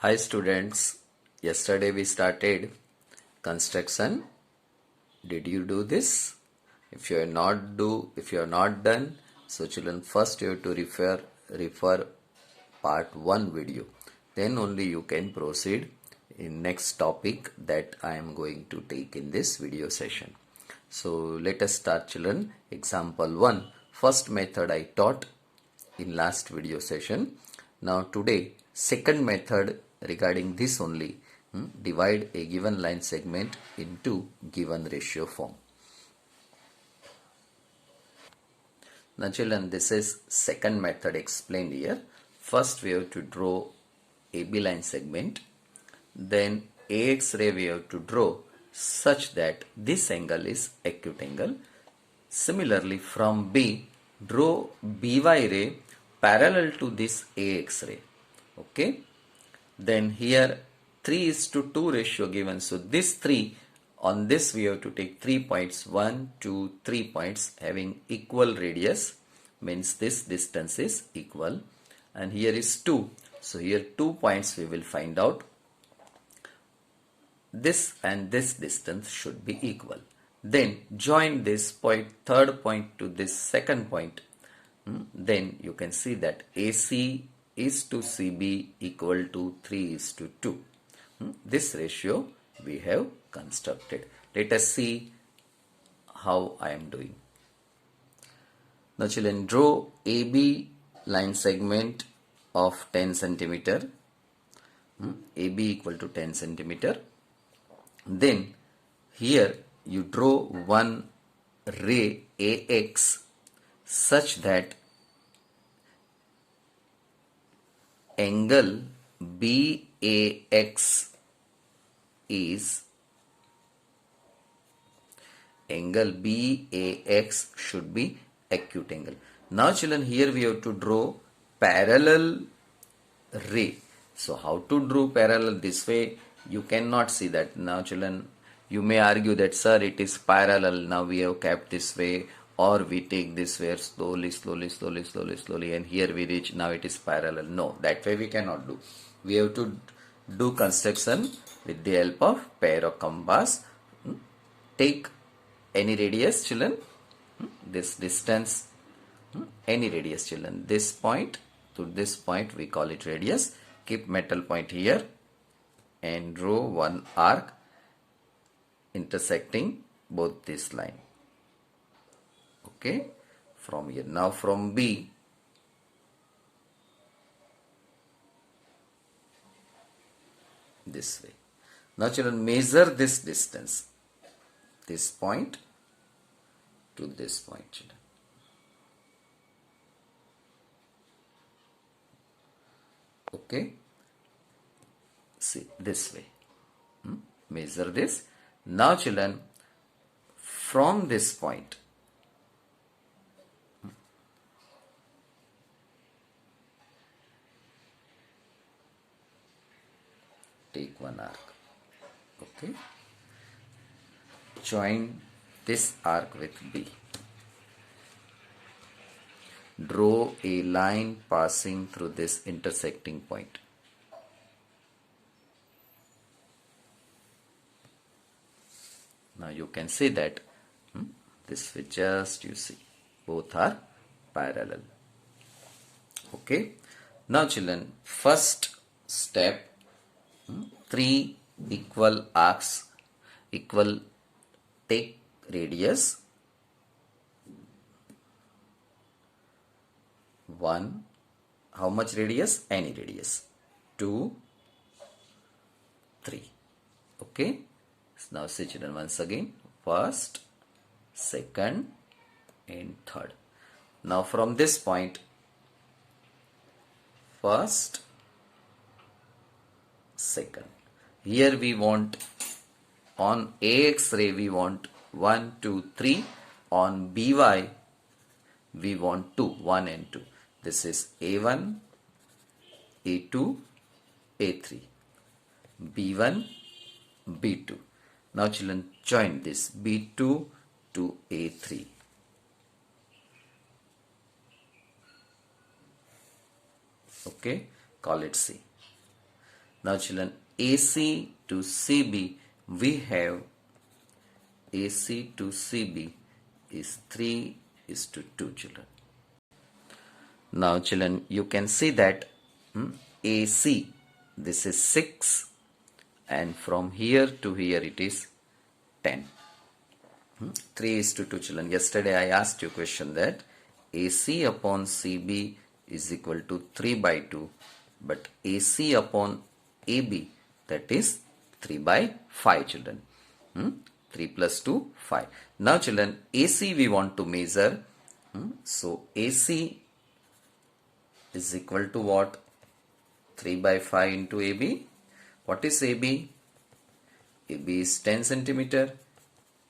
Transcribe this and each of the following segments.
Hi students, yesterday we started construction. Did you do this? If you are not done, so children, first you have to refer part 1 video. Then only you can proceed in next topic that I am going to take in this video session. So let us start children. Example 1. First method I taught in last video session. Now today second method regarding this only. Divide a given line segment into given ratio form. Now children, this is second method explained here. First we have to draw AB line segment, then AX ray we have to draw such that this angle is acute angle. Similarly, from B, draw BY ray parallel to this AX ray. Okay. Then here 3:2 ratio given. So this 3, on this we have to take 3 points, 1, 2, 3 points having equal radius, means this distance is equal, and here is 2. So here 2 points we will find out. This and this distance should be equal. Then join this point, third point to this second point. Then you can see that AC is to CB equal to 3:2. This ratio we have constructed. Let us see how I am doing. Now children, draw AB line segment of 10 centimeter. AB equal to 10 centimeter. Then here you draw one ray AX such that angle BAX should be acute angle. Now children, here we have to draw parallel ray. So how to draw parallel? This way you cannot see that. Now children, you may argue that sir, it is parallel, now we have kept this way, or we take this way slowly, and here we reach, now it is parallel. No, that way we cannot do. We have to do construction with the help of pair of compass. Take any radius children, this distance, any radius children, this point to this point we call it radius. Keep metal point here and draw one arc intersecting both this line. Okay, from here. Now from B, this way. Now children, measure this distance, this point to this point children. Okay, see this way. Measure this. Now children, from this point, take one arc. Okay, join this arc with B. Draw a line passing through this intersecting point. Now you can see that this way, just you see, both are parallel. Okay. Now children, first step, 3 equal arcs, equal, take radius 1, how much radius? Any radius. 2, 3. Okay. Now see children, once again, first, second and third. Now from this point, first, second. Here we want, on AX ray we want 1, 2, 3. On BY we want 2, 1 and 2. This is A1, A2, A3, B1, B2. Now children, join this B2 to A3. Okay, call it C. Now children, AC to CB, we have AC to CB is 3 is to 2 children. Now children, you can see that AC, this is 6 and from here to here it is 10. 3 is to 2 children. Yesterday I asked you a question that AC upon CB is equal to 3 by 2, but AC upon AB, that is 3 by 5 children. 3 plus 2, 5. Now children, AC we want to measure. So AC is equal to what? 3 by 5 into AB. What is AB? AB is 10 centimeter.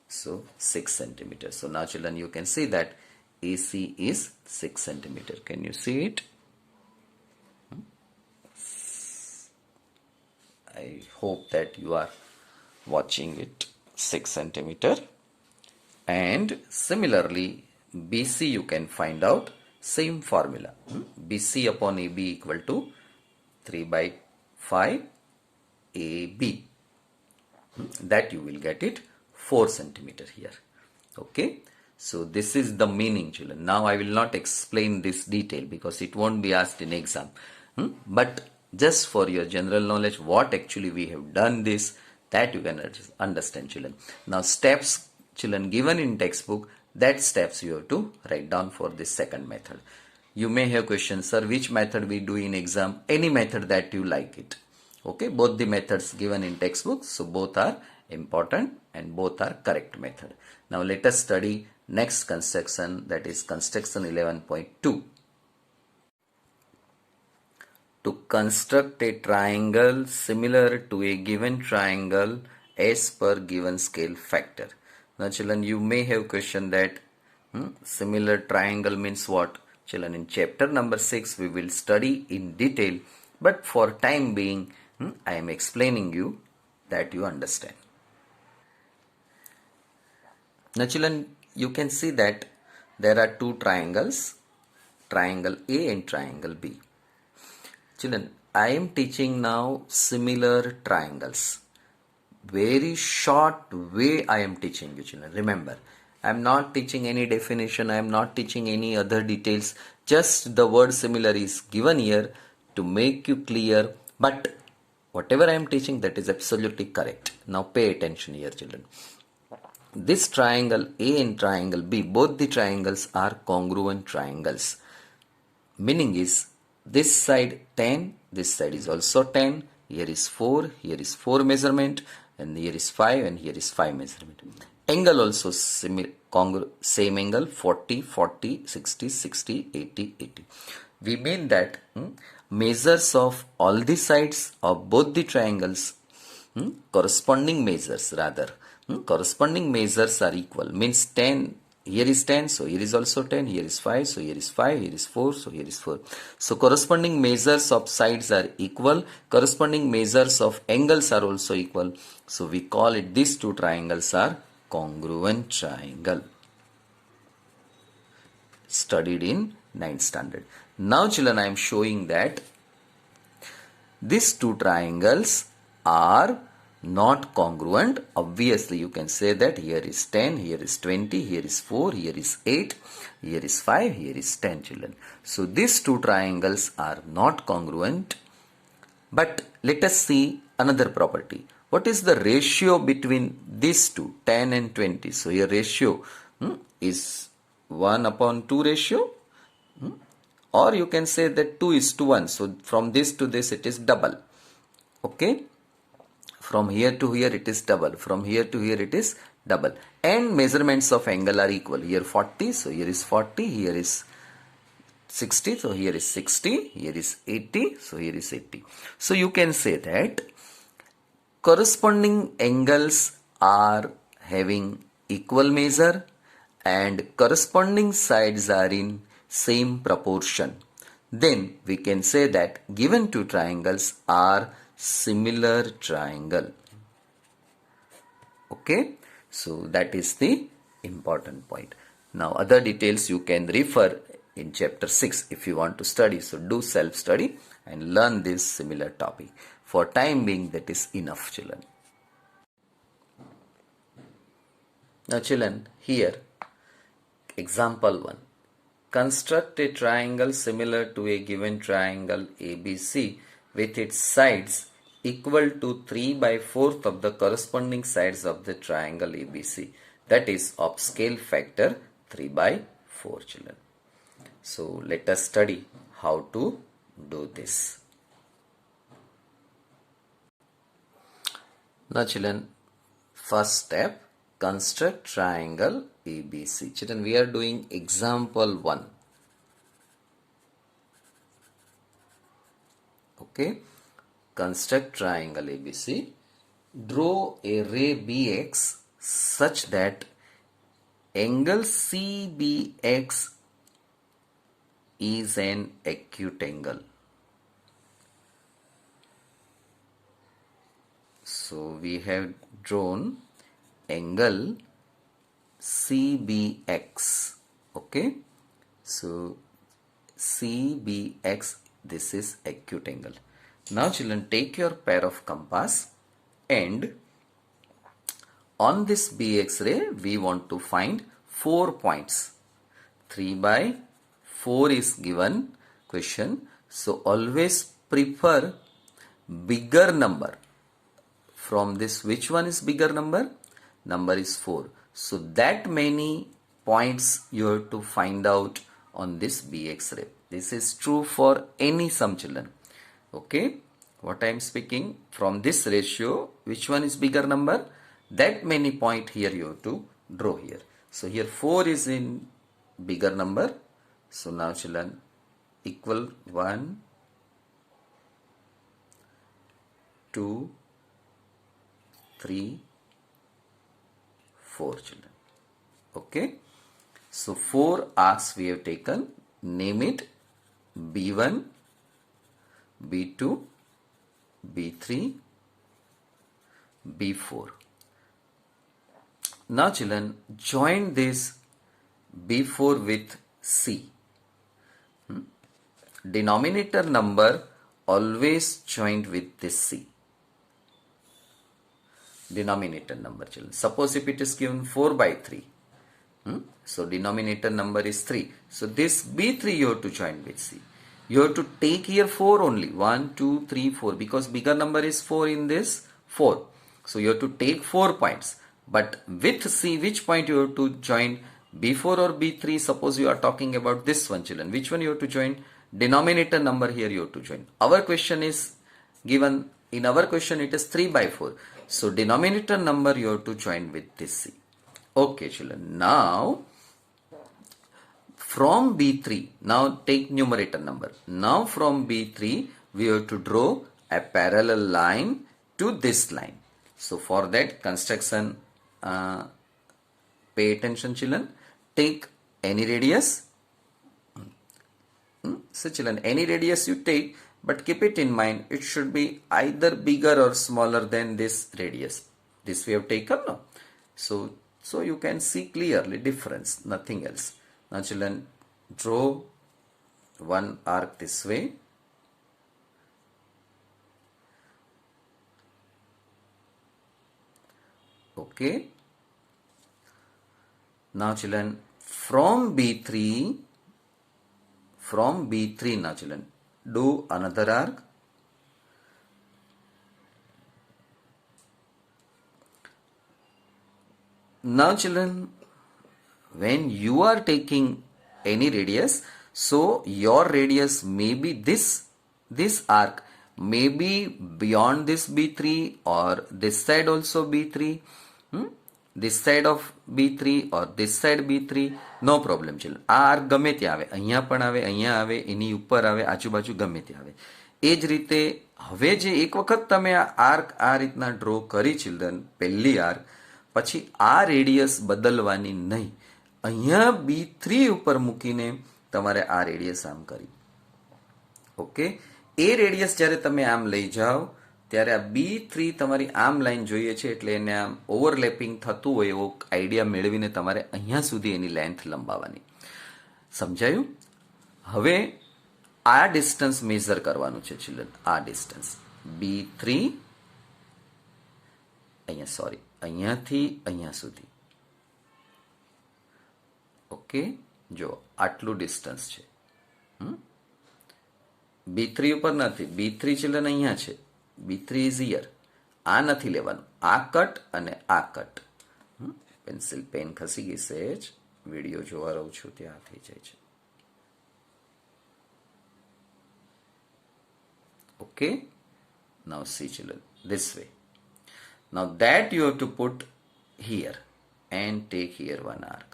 So 6 centimeter. So now children, you can see that AC is 6 centimeter. Can you see it? I hope that you are watching it. 6 centimeter. And similarly, BC you can find out same formula. BC upon AB equal to 3 by 5 AB. That you will get it 4 centimeter here. Okay. So this is the meaning children. Now I will not explain this detail because it won't be asked in exam. But just for your general knowledge, what actually we have done this, that you can understand children. Now steps children given in textbook, that steps you have to write down for this second method. You may have questions, sir, which method we do in exam? Any method that you like it. Okay, both the methods given in textbook, so both are important and both are correct method. Now let us study next construction, that is construction 11.2. To construct a triangle similar to a given triangle as per given scale factor. Now children, you may have question that similar triangle means what? Children, in chapter number 6 we will study in detail, but for time being I am explaining you that you understand. Now children, you can see that there are two triangles, triangle A and triangle B. Children, I am teaching now similar triangles. Very short way I am teaching you children. Remember, I am not teaching any definition, I am not teaching any other details. Just the word similar is given here to make you clear, but whatever I am teaching, that is absolutely correct. Now pay attention here children. This triangle A and triangle B, both the triangles are congruent triangles. Meaning is this side 10, this side is also 10, here is 4, here is 4 measurement, and here is 5 and here is 5 measurement. Angle also same angle, 40, 40, 60, 60, 80, 80. We mean that measures of all the sides of both the triangles, corresponding measures rather, corresponding measures are equal. Means 10, here is 10, so here is also 10, here is 5, so here is 5, here is 4, so here is 4. So corresponding measures of sides are equal, corresponding measures of angles are also equal. So we call it, these two triangles are congruent triangle. Studied in 9th standard. Now children, I am showing that these two triangles are not congruent. Obviously you can say that here is 10, here is 20, here is 4, here is 8, here is 5, here is 10 children. So these two triangles are not congruent. But let us see another property. What is the ratio between these two, 10 and 20? So here ratio is 1/2 ratio, or you can say that 2:1. So from this to this it is double. Okay, from here to here it is double, from here to here it is double, and measurements of angle are equal. Here 40, so here is 40, here is 60, so here is 60, here is 80, so here is 80. So you can say that corresponding angles are having equal measure and corresponding sides are in same proportion. Then we can say that given two triangles are similar triangle. Okay, so that is the important point. Now other details you can refer in chapter 6 if you want to study. So do self study. and learn this similar topic. For time being, that is enough, children. Now children, here example 1. Construct a triangle similar to a given triangle ABC with its sides equal to 3 by 4th of the corresponding sides of the triangle ABC, that is of scale factor 3 by 4, children. So let us study how to do this. Now children, first step, construct triangle ABC. Children, we are doing example 1. Okay, construct triangle ABC. Draw a ray BX such that angle CBX is an acute angle. So we have drawn angle CBX. Okay, so CBX, this is acute angle. Now children, take your pair of compass and on this BX ray we want to find 4 points. 3 by 4 is given question. So always prefer bigger number. From this, which one is bigger number? Number is 4. So that many points you have to find out on this BX ray. This is true for any sum, children. Okay, what I am speaking, from this ratio, which one is bigger number? That many point here you have to draw here. So here 4 is in bigger number. So now children, equal 1, 2, 3, 4, children. Okay, so 4 arcs we have taken. Name it B1, B2, B3, B4. Now children, join this B4 with C. Denominator number always joined with this C. Denominator number, children. Suppose if it is given 4 by 3. So denominator number is 3. So this B3 you have to join with C. You have to take here 4 only. 1, 2, 3, 4. Because bigger number is 4 in this 4. So you have to take 4 points. But with C, which point you have to join? B4 or B3? Suppose you are talking about this one, children. Which one you have to join? Denominator number here you have to join. Our question is given, in our question it is 3 by 4. So denominator number you have to join with this C. Okay, children. Now from B3, now take numerator number. Now from B3 we have to draw a parallel line to this line. So for that construction, pay attention, children. Take any radius. So children, any radius you take, but keep it in mind, it should be either bigger or smaller than this radius. This we have taken, no? So you can see clearly difference, nothing else. Now children, draw one arc this way. Okay. Now children, from B3 now children, do another arc. Now children, when you are taking any radius, so your radius may be this arc may be beyond this B3 or this side also B3. This side of B3 or this side B3, no problem, children. આ arc ગમે ત્યાં આવે, અહીંયા પણ આવે, અહીંયા આવે, એની ઉપર આવે, આજુબાજુ ગમે ત્યાં આવે. એ જ રીતે હવે જે એક વખત તમે આ આર્ક આ રીતના ડ્રો કરી, ચિલ્ડ્રન, પહેલી આર્ક, પછી આ રેડિયસ બદલવાની નહીં. અહીંયા B3 ઉપર મૂકીને તમારે આ રેડિયસ આમ કરી. ઓકે, એ રેડિયસ જ્યારે તમે આમ લઈ જાઓ ત્યારે આ B3 તમારી આમ લાઈન જોઈએ છે, એટલે એને આમ ઓવરલેપિંગ થતું હોય એવો આઈડિયા મેળવીને તમારે અહીંયા સુધી એની લેન્થ લંબાવવાની. સમજાયું? હવે આ ડિસ્ટન્સ મેઝર કરવાનું છે ચિલ્ડ્રન, આ ડિસ્ટન્સ B3 અહીંયા સોરી અહીંયાથી અહીંયા સુધી. ઓકે, જો આટલું ડિસ્ટન્સ છે. B3 ઉપર નથી, B3 ચિલ્ડ્રન અહીંયા છે, B3 ઇઝ હિયર. આ નથી લેવાનું, આ કટ અને આ કટ. પેન્સિલ પેન ખસી ગઈ સહેજ, વિડીયો જોવા રહું છું ત્યાં થઈ જાય છે. Okay, now see children, this way. Now that you have to put here and take here one arc.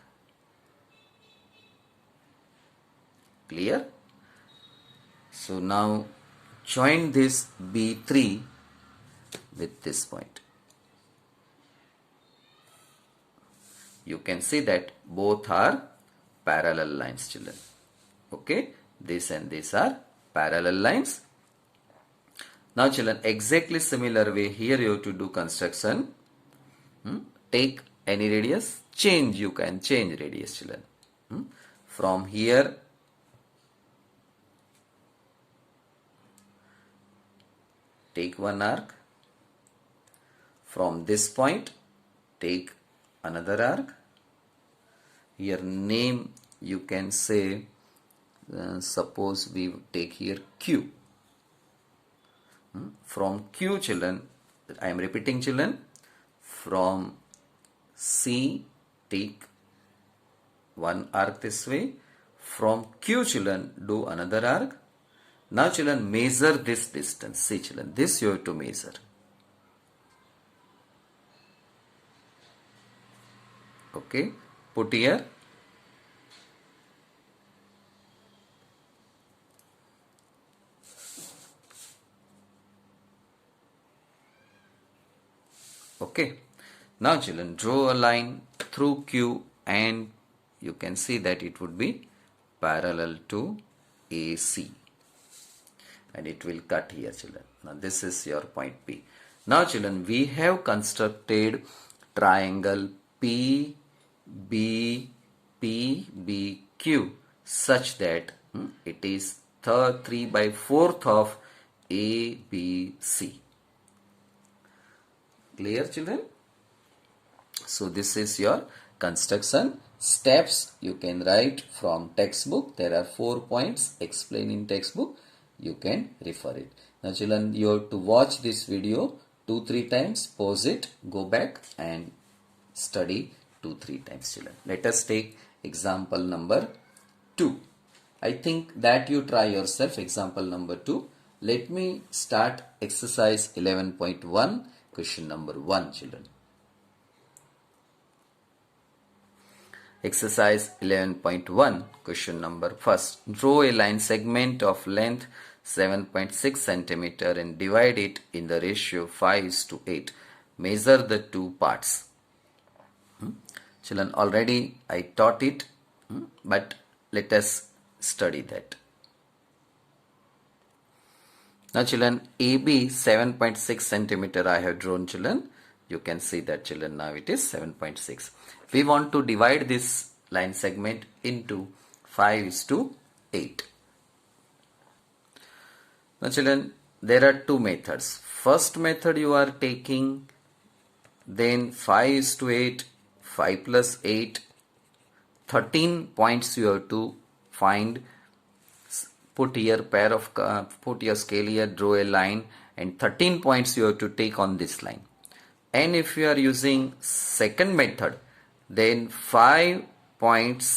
Clear? So now join this B3 with this point. You can see that both are parallel lines children. Okay, this and this are parallel lines. Now children, exactly similar way here you have to do construction. Take any radius, change, you can change radius children. From here take one arc. From this point take another arc. Here name you can say, suppose we take here Q. From Q children, I am repeating children, from C take one arc this way. From Q children do another arc. Now children measure this distance. See children, this you have to measure. Okay, put here. Okay, now children draw a line through Q and you can see that it would be parallel to AC and it will cut here children. Now this is your point P. Now children, we have constructed triangle PBQ such that it is 3/4 of ABC. Clear children? So this is your construction steps. You can write from textbook. There are 4 points explained in textbook. You can refer it. Now children, you have to watch this video 2-3 times, pause it, go back and study 2-3 times children. Let us take example number 2. I think that you try yourself example number 2. Let me start exercise 11.1. Question number 1 children. Exercise 11.1 question number first. Draw a line segment of length 7.6 centimeter and divide it in the ratio 5:8. Measure the two parts. Children, already I taught it, but let us study that. Now children, AB 7.6 centimeter I have drawn children. You can see that children, now it is 7.6. We want to divide this line segment into 5:8. Now children, there are two methods. First method you are taking, then 5:8, 5 plus 8, 13 points you have to find. Put here pair of put your scale here, draw a line, and 13 points you have to take on this line. And if you are using second method, then 5 points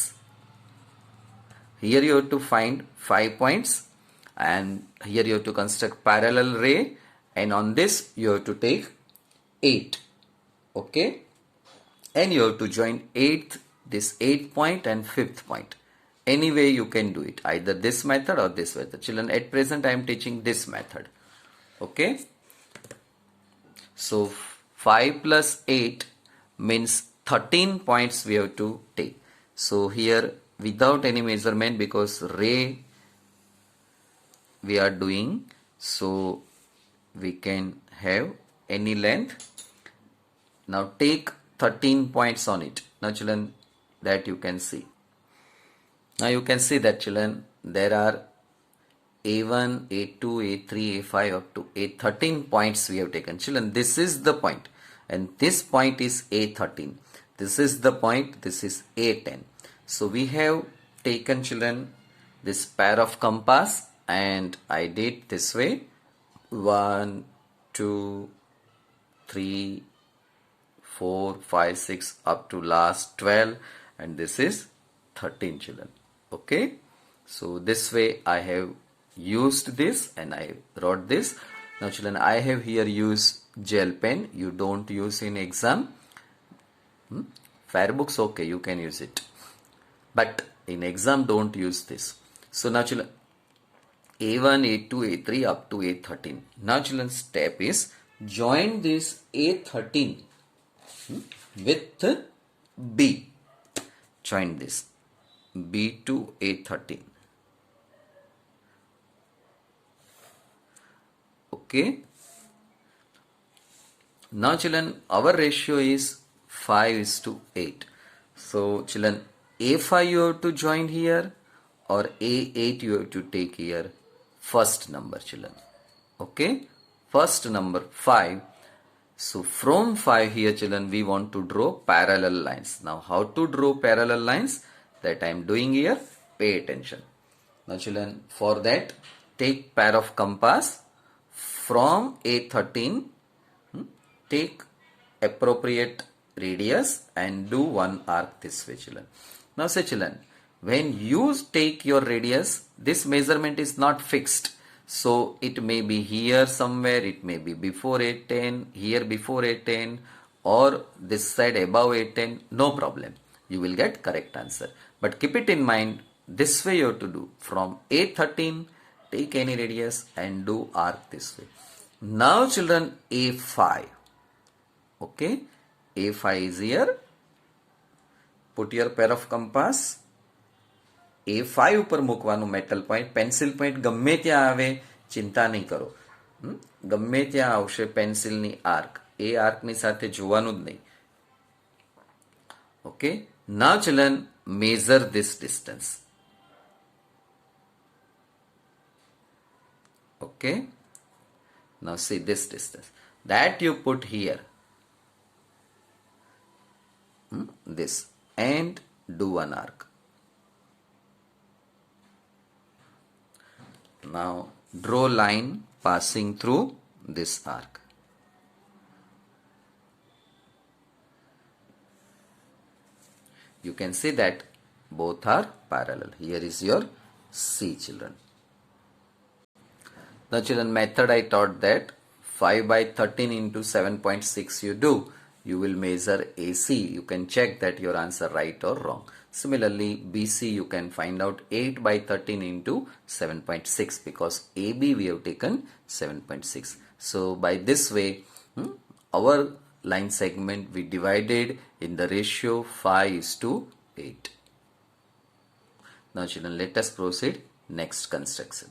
here you have to find 5 points, and here you have to construct parallel ray, and on this you have to take 8. Okay, and you have to join 8th, this 8th point and 5th point. Any way you can do it, either this method or this method. Children, at present I am teaching this method. Okay, so 5 plus 8 means 13 points we have to take. So here without any measurement, because ray we are doing, so we can have any length. Now take 13 points on it. Now children, that you can see. Now you can see that children, there are A1, A2, A3, A5 up to A13 points we have taken. Children, this is the point and this point is A13. This is the point, this is A10. So we have taken, children, this pair of compass and I did this way. 1, 2, 3, 4, 5, 6 up to last 12 and this is 13, children. Okay. So this way I have used this and I wrote this. Now children, I have here used gel pen. You don't use in exam. Fair books, okay, you can use it. But in exam, don't use this. So now children, A1, A2, A3 up to A13. Now children, step is join this A13 with B. Join this B to A13. Okay. Now children, our ratio is 5:8. So children, A5 you have to join here or A8 you have to take here first number, children. Okay. First number 5. So from 5 here, children, we want to draw parallel lines. Now how to draw parallel lines? That I am doing here. Pay attention. Now children, for that take pair of compass. From A13 take appropriate radius and do one arc this way, children. Now say, children, when you take your radius, this measurement is not fixed. So it may be here somewhere, it may be before A10, here before A10 or this side above A10, no problem. You will get correct answer. But keep it in mind, this way you have to do. From A13, take any radius and do arc this way. Now children, A5. Okay, A5 is here. Put your pair of compass. A5 ઉપર મૂકવાનું metal point. Pencil point ગમે ત્યાં આવે ચિંતા નહીં કરો. ગમે ત્યાં આવશે પેન્સિલની આર્ક. એ આર્કની સાથે જોવાનું જ નહીં. Okay. Now children, measure this distance. Okay. Now see this distance. That you put here. This. And do one arc. Now draw line passing through this arc. You can see that both are parallel. Here is your C, children. Now children, method I taught that 5 by 13 into 7.6 you do. You will measure AC. You can check that your answer right or wrong. Similarly, BC you can find out 8 by 13 into 7.6 because AB we have taken 7.6. So by this way, our line segment we divided in the ratio 5:8. Now children, let us proceed next construction.